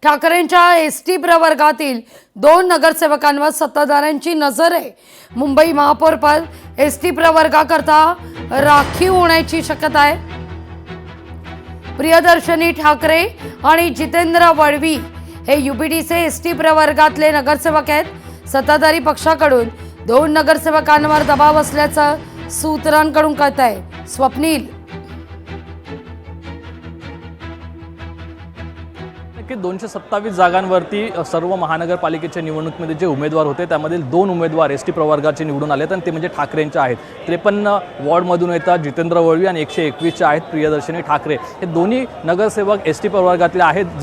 ठाकरेंच्या एसटी प्रवर्गातील 2 नगरसेवकांवर सत्ताधाऱ्यांची नजर आहे। मुंबई महापौरपद एसटी प्रवर्गाकरता राखीव होण्याची शक्यता आहे। प्रियदर्शनी ठाकरे आणि जितेंद्र वळवी हे यूबीडीचे एसटी प्रवर्गातले नगरसेवक आहेत। सत्ताधारी पक्षाकडून 2 नगरसेवकांवर दबाव असल्याचं सूत्रांकडून कळत आहे। स्वप्नील, 227 जागांवरती सर्व महानगरपालिकेच्या निवडणुकीमध्ये जे उमेदवार होते त्यामधील 2 उमेदवार एसटी प्रवर्गाचे निवडून आलेत आणि ते म्हणजे ठाकरेंचे आहेत। 53 वॉर्डमधून येतात जितेंद्र वळवी आणि 121 आहेत प्रियदर्शनी ठाकरे। हे दोन्ही नगरसेवक एसटी प्रवर्गातले आहेत।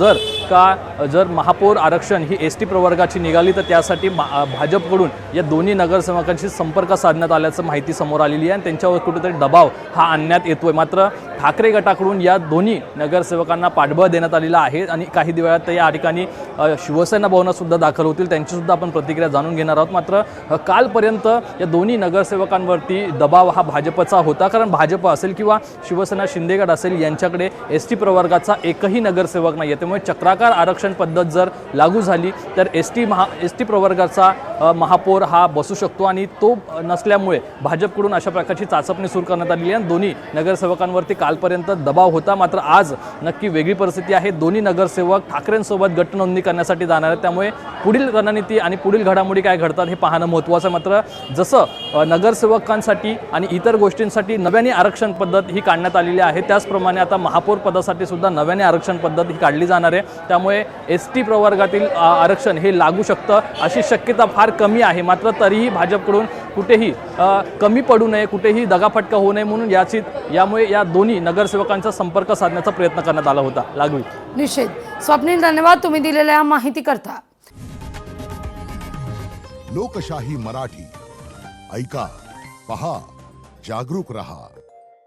जर महापौर आरक्षण ही एसटी प्रवर्गाची निघाली तर त्यासाठी भाजपकडून या दोन्ही नगरसेवकांशी संपर्क साधण्यात आल्याचं माहिती समोर आलेली आहे आणि त्यांच्यावर कुठेतरी दबाव हा आणण्यात येतोय। मात्र ठाकरे गटाकडून या दोन्ही नगरसेवकांना पाठबळ देण्यात आलेला आहे आणि काही दिवसात या ठिकाणी शिवसेना भवनात सुद्धा दाखल होतील, त्यांची सुद्धा आपण प्रतिक्रिया जाणून घेणार आहोत। मात्र कालपर्यंत या दोन्ही नगरसेवकांवरती दबाव हा भाजपचा होता, कारण भाजप असेल किंवा शिवसेना शिंदे गट असेल यांच्याकडे एसटी प्रवर्गाचा एकही नगरसेवक नाही आहे। त्यामुळे चक्राकार आरक्षण पद्धत जर लागू झाली तर एसटी प्रवर्गाचा महापौर हा बसू शकतो आणि तो नसल्यामुळे भाजपकडून अशा प्रकारची चाचपणी सुरू करण्यात आलेली आहे। दोन्ही नगरसेवकांवरती कालपर्यंत दबाव होता, मात्र आज नक्की वेगळी परिस्थिती आहे। दोन्ही नगरसेवक ठाकरेंसोबत गटनोंदणी करण्यासाठी जाणार आहेत, त्यामुळे पुढील रणनीती आणि पुढील घडामोडी काय घडतात हे पाहणं महत्त्वाचं आहे। मात्र जसं नगरसेवकांसाठी आणि इतर गोष्टींसाठी नव्याने आरक्षण पद्धत ही काढण्यात आलेली आहे, त्याचप्रमाणे आता महापौर पदासाठी सुद्धा नव्याने आरक्षण पद्धत ही काढली जाणार आहे। त्यामुळे एसटी प्रवर्गातील आरक्षण हे लागू शकतं अशी शक्यता फार कमी आहे। मात्र तरीही भाजपकडून कुठेही कमी पडू नये, कुठेही दगाफटका होऊ नये म्हणून यामुळे या दोन्ही नगरसेवकांचा संपर्क साधण्याचा प्रयत्न करण्यात आला होता। लागू निश्चित। स्वप्नील, धन्यवाद तुम्ही दिलेल्या माहिती करता। लोकशाही मराठी ऐका, पहा, जागरूक रहा।